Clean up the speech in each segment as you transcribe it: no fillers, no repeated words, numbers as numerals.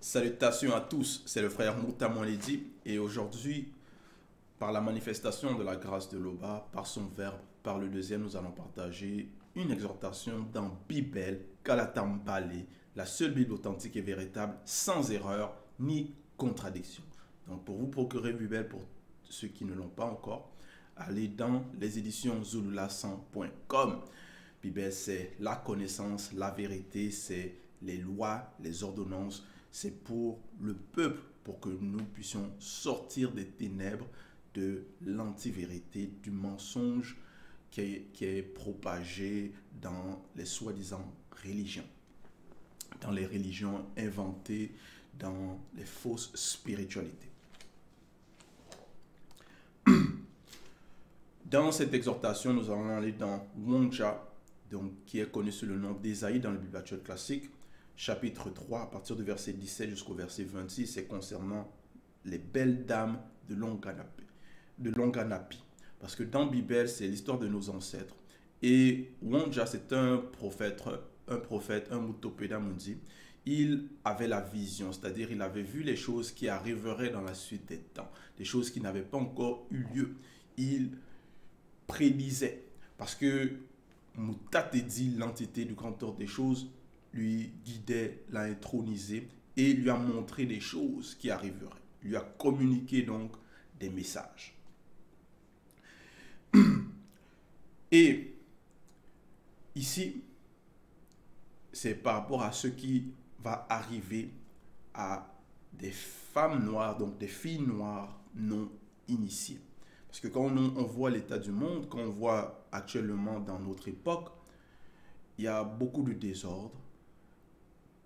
Salutations à tous, c'est le frère Mouta Mwaledi et aujourd'hui, par la manifestation de la grâce de l'Oba, par son verbe, par le deuxième, nous allons partager une exhortation dans Bible, Kalatambale, la seule Bible authentique et véritable, sans erreur ni contradiction. Donc pour vous procurer Bible, pour ceux qui ne l'ont pas encore, allez dans les éditions zululasan.com. Bible, c'est la connaissance, la vérité, c'est les lois, les ordonnances. C'est pour le peuple, pour que nous puissions sortir des ténèbres, de l'antivérité, du mensonge qui est propagé dans les soi-disant religions, dans les religions inventées, dans les fausses spiritualités. Dans cette exhortation, nous allons aller dans Wonja, donc, qui est connu sous le nom d'Ésaïe dans le Bible actuelle classique, chapitre 3, à partir du verset 17 jusqu'au verset 26, c'est concernant les belles dames de Longanapi. Parce que dans Bible, c'est l'histoire de nos ancêtres. Et Wonja, c'est un prophète, un Mutopeda Mundi. Il avait la vision, c'est-à-dire il avait vu les choses qui arriveraient dans la suite des temps, des choses qui n'avaient pas encore eu lieu. Il prédisait, parce que Mutatedi, l'entité du grand ordre des choses, lui guidait, l'a intronisé et lui a montré des choses qui arriveraient. Lui a communiqué donc des messages. Et ici, c'est par rapport à ce qui va arriver à des femmes noires, donc des filles noires non initiées. Parce que quand on voit l'état du monde, quand on voit actuellement dans notre époque, il y a beaucoup de désordre.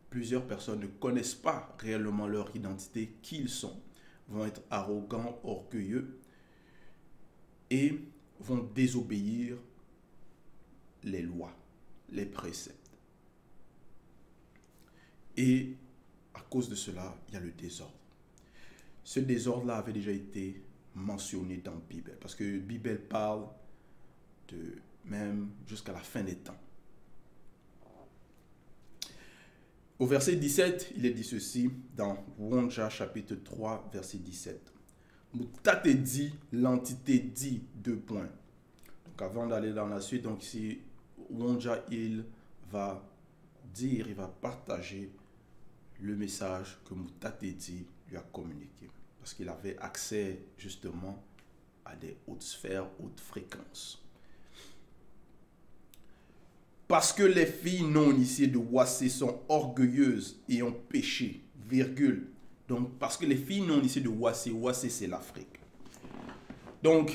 Plusieurs personnes ne connaissent pas réellement leur identité, qui ils sont, vont être arrogants, orgueilleux et vont désobéir les lois, les préceptes. Et à cause de cela, il y a le désordre. Ce désordre-là avait déjà été mentionné dans la Bible, parce que la Bible parle de même jusqu'à la fin des temps. Au verset 17, il est dit ceci dans Wonja chapitre 3, verset 17. Moutate dit, l'entité dit, deux points. Donc avant d'aller dans la suite, donc ici, Wonja, il va dire, il va partager le message que Moutate dit lui a communiqué. Parce qu'il avait accès justement à des hautes sphères, hautes fréquences. Parce que les filles non initiées de Wassé sont orgueilleuses et ont péché, virgule. Donc, parce que les filles non initiées de Wassé, Wassé c'est l'Afrique. Donc,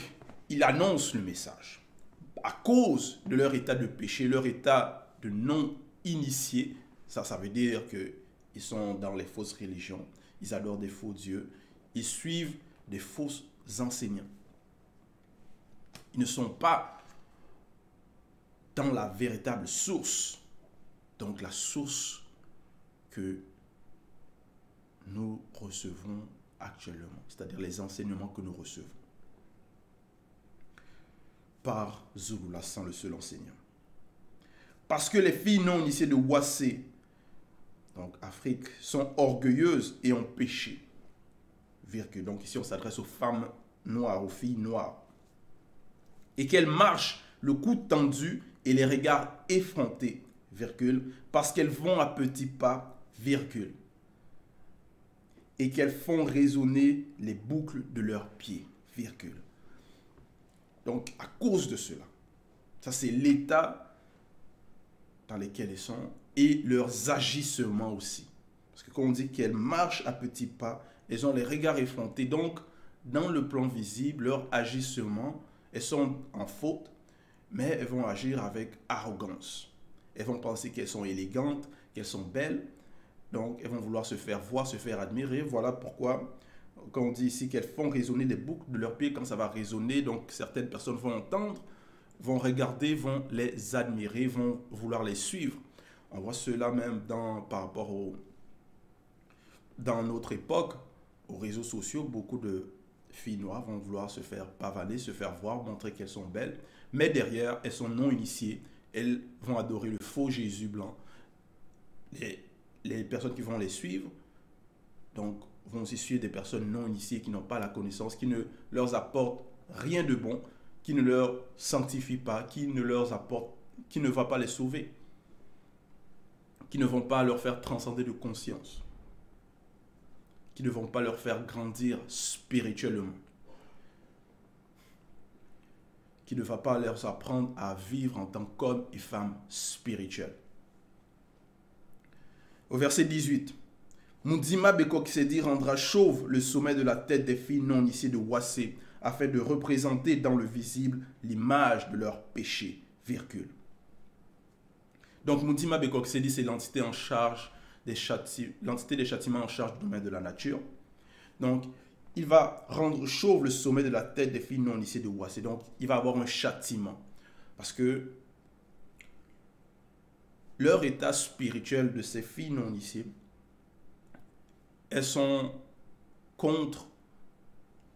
il annonce le message. À cause de leur état de péché, leur état de non initié, ça veut dire qu'ils sont dans les fausses religions, ils adorent des faux dieux, ils suivent des faux enseignants. Ils ne sont pas dans la véritable source, donc la source que nous recevons actuellement, c'est-à-dire les enseignements que nous recevons par Zululasan, le seul enseignant. Parce que les filles non initiées de Wassé, donc Afrique, sont orgueilleuses et ont péché, virgule. Donc ici on s'adresse aux femmes noires, aux filles noires, et qu'elles marchent le cou tendu et les regards effrontés, virgule, parce qu'elles vont à petits pas, virgule, et qu'elles font résonner les boucles de leurs pieds, virgule. Donc, à cause de cela, ça c'est l'état dans lequel elles sont et leurs agissements aussi. Parce que quand on dit qu'elles marchent à petits pas, elles ont les regards effrontés. Donc, dans le plan visible, leurs agissements, elles sont en faute, mais elles vont agir avec arrogance. Elles vont penser qu'elles sont élégantes, qu'elles sont belles. Donc, elles vont vouloir se faire voir, se faire admirer. Voilà pourquoi, quand on dit ici qu'elles font résonner les boucles de leurs pieds, quand ça va résonner, donc certaines personnes vont entendre, vont regarder, vont les admirer, vont vouloir les suivre. On voit cela même par rapport dans notre époque, aux réseaux sociaux, beaucoup de filles noires vont vouloir se faire pavaner, se faire voir, montrer qu'elles sont belles. Mais derrière, elles sont non initiées. Elles vont adorer le faux Jésus blanc. Les personnes qui vont les suivre donc vont aussi suivre des personnes non initiées qui n'ont pas la connaissance, qui ne leur apportent rien de bon, qui ne leur sanctifie pas, qui ne leur apporte, qui ne va pas les sauver, qui ne vont pas leur faire transcender de conscience, qui ne vont pas leur faire grandir spirituellement, qui ne va pas leur apprendre à vivre en tant qu'hommes et femmes spirituels. Au verset 18, Mundima Bekokisedi rendra chauve le sommet de la tête des filles non initiées de Wassé, afin de représenter dans le visible l'image de leur péché, virgule. Donc Mundima Bekokisedi, c'est l'entité en charge l'entité des châtiments en charge du domaine de la nature. Donc, il va rendre chauve le sommet de la tête des filles non initiées de Wassé. Donc, il va avoir un châtiment. Parce que leur état spirituel de ces filles non initiées, elles sont contre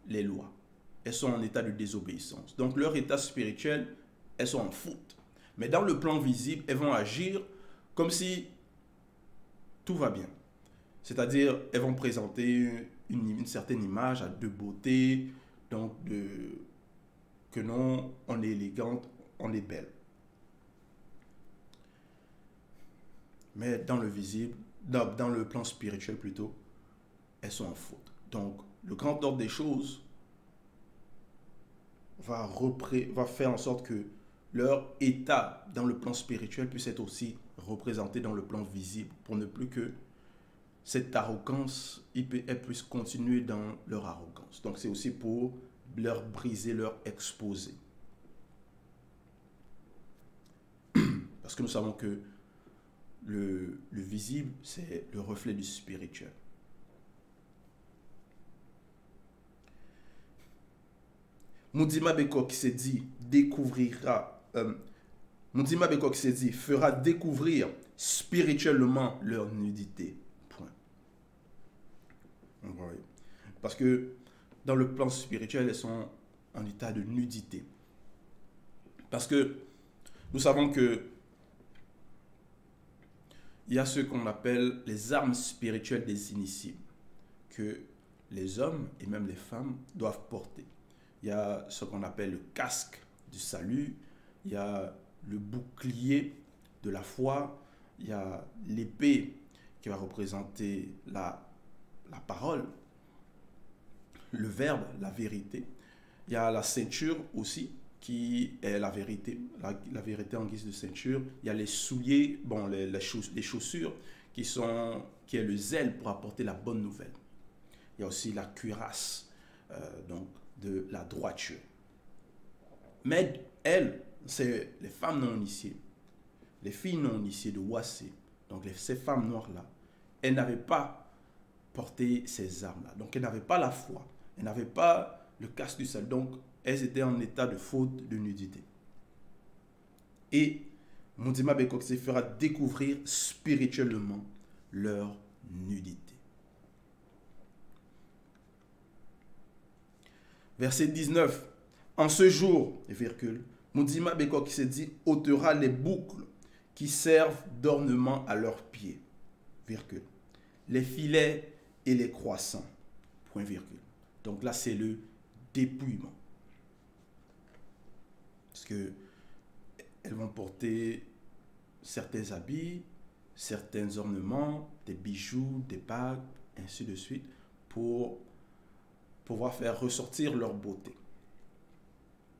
les lois. Elles sont en état de désobéissance. Donc, leur état spirituel, elles sont en faute. Mais dans le plan visible, elles vont agir comme si tout va bien. C'est-à-dire, elles vont présenter une certaine image de beauté, donc que non, on est élégante, on est belle. Mais dans le visible, dans le plan spirituel plutôt, elles sont en faute. Donc, le grand ordre des choses va faire en sorte que leur état dans le plan spirituel puisse être aussi représenté dans le plan visible, pour ne plus que cette arrogance, elles puissent continuer dans leur arrogance. Donc c'est aussi pour leur briser, leur exposer. Parce que nous savons que le visible, c'est le reflet du spirituel. Mundima Bekokisedi Mundima Bekokisedi fera découvrir spirituellement leur nudité. Point. Parce que dans le plan spirituel, elles sont en état de nudité. Parce que nous savons que il y a ce qu'on appelle les armes spirituelles des initiés, que les hommes et même les femmes doivent porter. Il y a ce qu'on appelle le casque du salut, il y a le bouclier de la foi, il y a l'épée qui va représenter la parole, le verbe, la vérité. Il y a la ceinture aussi, qui est la vérité, la vérité en guise de ceinture. Il y a les souliers, bon, les chaussures, qui est le zèle pour apporter la bonne nouvelle. Il y a aussi la cuirasse, donc de la droiture. Mais elles, c'est les femmes non initiées, les filles non initiées de Wassé, donc ces femmes noires-là, elles n'avaient pas porté ces armes-là. Donc elles n'avaient pas la foi, elles n'avaient pas le casque du salut. Donc elles étaient en état de faute, de nudité. Et Mundima Bekokisedi fera découvrir spirituellement leur nudité. Verset 19. En ce jour, virgule, Mundima Bekokisedi ôtera les boucles qui servent d'ornement à leurs pieds, virgule, les filets et les croissants, point virgule. Donc là, c'est le dépouillement. Parce que elles vont porter certains habits, certains ornements, des bijoux, des bagues, ainsi de suite, pour pouvoir faire ressortir leur beauté,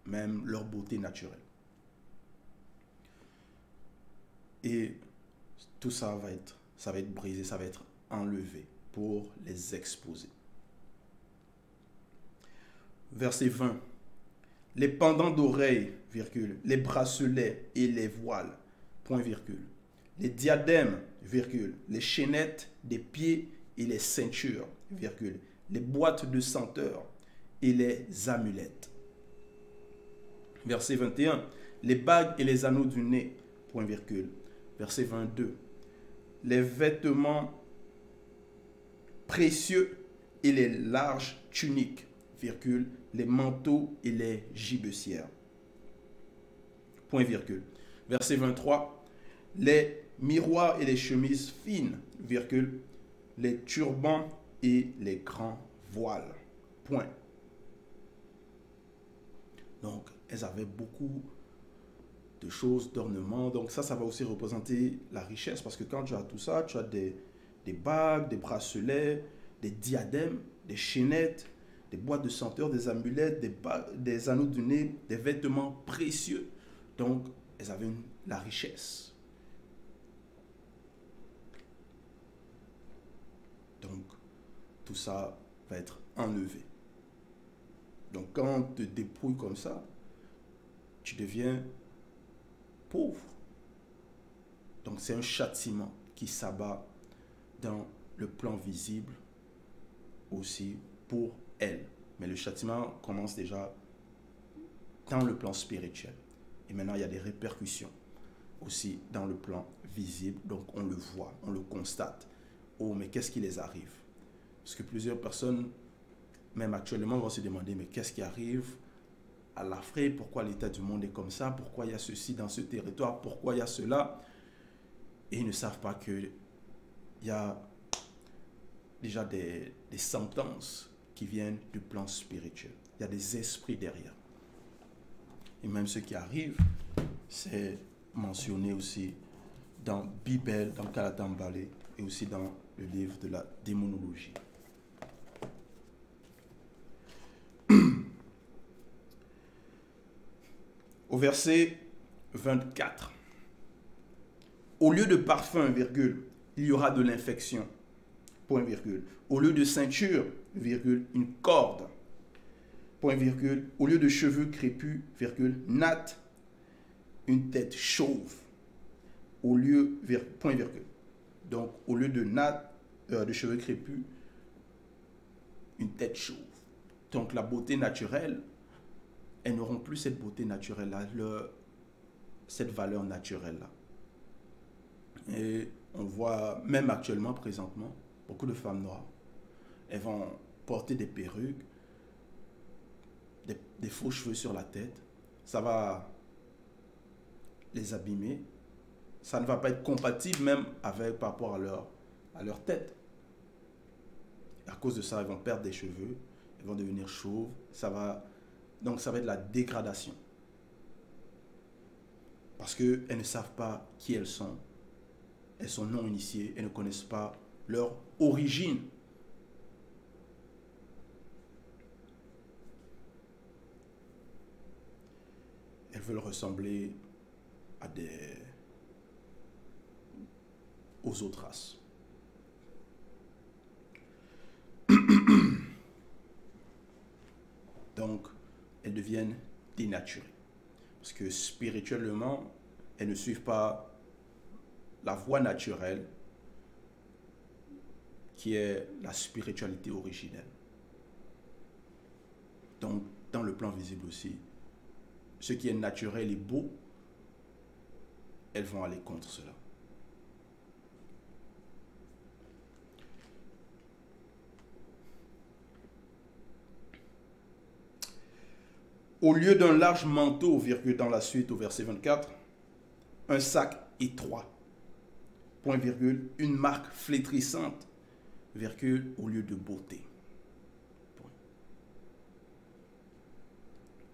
même leur beauté naturelle. Et tout ça va être brisé, ça va être enlevé pour les exposer. Verset 20. Les pendants d'oreilles, virgule, les bracelets et les voiles, point virgule, les diadèmes, virgule, les chaînettes des pieds et les ceintures, virgule, les boîtes de senteurs et les amulettes. Verset 21. Les bagues et les anneaux du nez, point virgule. Verset 22. Les vêtements précieux et les larges tuniques, virgule, les manteaux et les gibecières. Point virgule. Verset 23. Les miroirs et les chemises fines, virgule, les turbans et les grands voiles. Point. Donc, elles avaient beaucoup de choses, d'ornements. Donc ça va aussi représenter la richesse. Parce que quand tu as tout ça, tu as des bagues, des bracelets, des diadèmes, des chaînettes, des boîtes de senteurs, des amulettes, des anneaux du nez, des vêtements précieux. Donc, elles avaient la richesse. Donc, tout ça va être enlevé. Donc, quand on te dépouille comme ça, tu deviens pauvre. Donc, c'est un châtiment qui s'abat dans le plan visible aussi pour elle. Mais le châtiment commence déjà dans le plan spirituel. Et maintenant, il y a des répercussions aussi dans le plan visible. Donc, on le voit, on le constate. Oh, mais qu'est-ce qui les arrive? Parce que plusieurs personnes, même actuellement, vont se demander, mais qu'est-ce qui arrive à l'Afrique? Pourquoi l'état du monde est comme ça? Pourquoi il y a ceci dans ce territoire? Pourquoi il y a cela? Et ils ne savent pas qu'il y a déjà des sentences qui viennent du plan spirituel. Il y a des esprits derrière. Et même ce qui arrive, c'est mentionné aussi dans Bible, dans Kalatambale et aussi dans le livre de la démonologie. Au verset 24, au lieu de parfum, virgule, il y aura de l'infection, point virgule. Au lieu de ceinture, virgule, une corde, point virgule. Au lieu de cheveux crépus, virgule, natte, une tête chauve. Au lieu, point virgule. Donc, au lieu de natte, de cheveux crépus, une tête chauve. Donc, la beauté naturelle, elles n'auront plus cette beauté naturelle-là, cette valeur naturelle-là. Et on voit, même actuellement, présentement, beaucoup de femmes noires, elles vont porter des perruques, des faux cheveux sur la tête. Ça va les abîmer. Ça ne va pas être compatible même avec, par rapport à leur tête. À cause de ça, elles vont perdre des cheveux, elles vont devenir chauves. Donc ça va être la dégradation. Parce qu'elles ne savent pas qui elles sont non initiées, elles ne connaissent pas leur origine. Elles veulent ressembler aux autres races. Donc, elles deviennent dénaturées. Parce que spirituellement, elles ne suivent pas la voie naturelle qui est la spiritualité originelle. Donc, dans le plan visible aussi, ce qui est naturel et beau, elles vont aller contre cela. Au lieu d'un large manteau, virgule, dans la suite au verset 24, un sac étroit, point virgule, une marque flétrissante, virgule, au lieu de beauté. Point.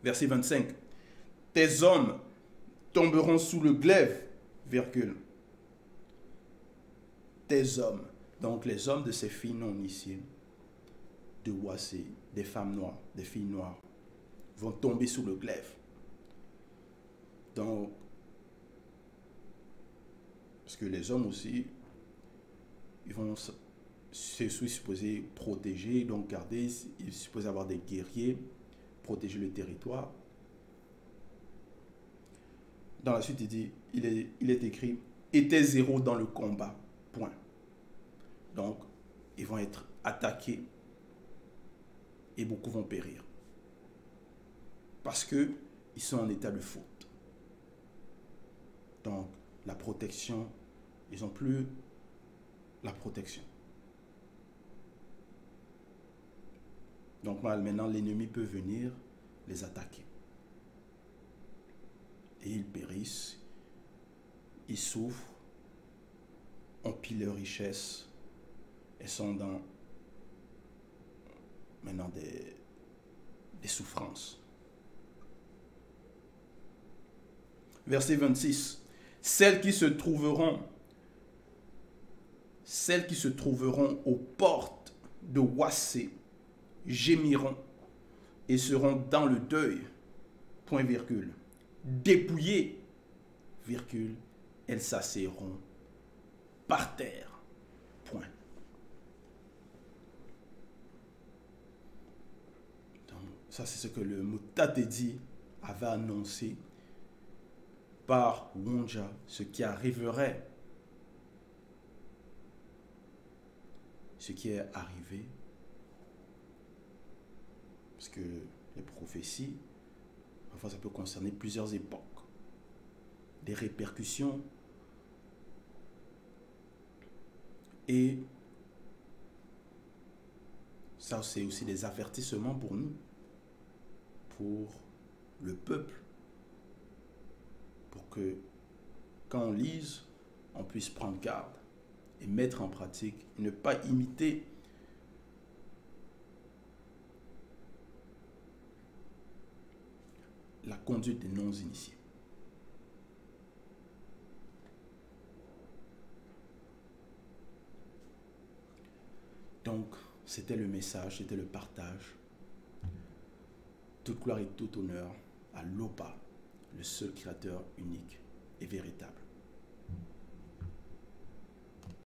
Verset 25, tes hommes tomberont sous le glaive, virgule. Tes hommes, donc les hommes de ces filles non initiées, de Wassé, des femmes noires, des filles noires, vont tomber sous le glaive. Donc, parce que les hommes aussi, ils vont se supposer protéger, donc garder, ils sont supposés avoir des guerriers, protéger le territoire. Dans la suite, il dit, il est écrit, et tes héros dans le combat, point. Donc, ils vont être attaqués et beaucoup vont périr. Parce qu'ils sont en état de faute. Donc, la protection, ils n'ont plus la protection. Donc, maintenant, l'ennemi peut venir les attaquer. Et ils périssent, ils souffrent, ont pillé leurs richesses et sont dans maintenant des souffrances. Verset 26. Celles qui se trouveront aux portes de Ouassé gémiront et seront dans le deuil, point virgule, dépouillées, virgule, elles s'asseyeront par terre, point. Donc, ça c'est ce que le Mutatedi avait annoncé par Wonja, ce qui arriverait, ce qui est arrivé, parce que les prophéties, parfois ça peut concerner plusieurs époques, des répercussions, et ça c'est aussi des avertissements pour nous, pour le peuple, pour que quand on lise, on puisse prendre garde et mettre en pratique, et ne pas imiter la conduite des non-initiés. Donc, c'était le message, c'était le partage. Toute gloire et tout honneur à l'Opa, le seul créateur unique et véritable.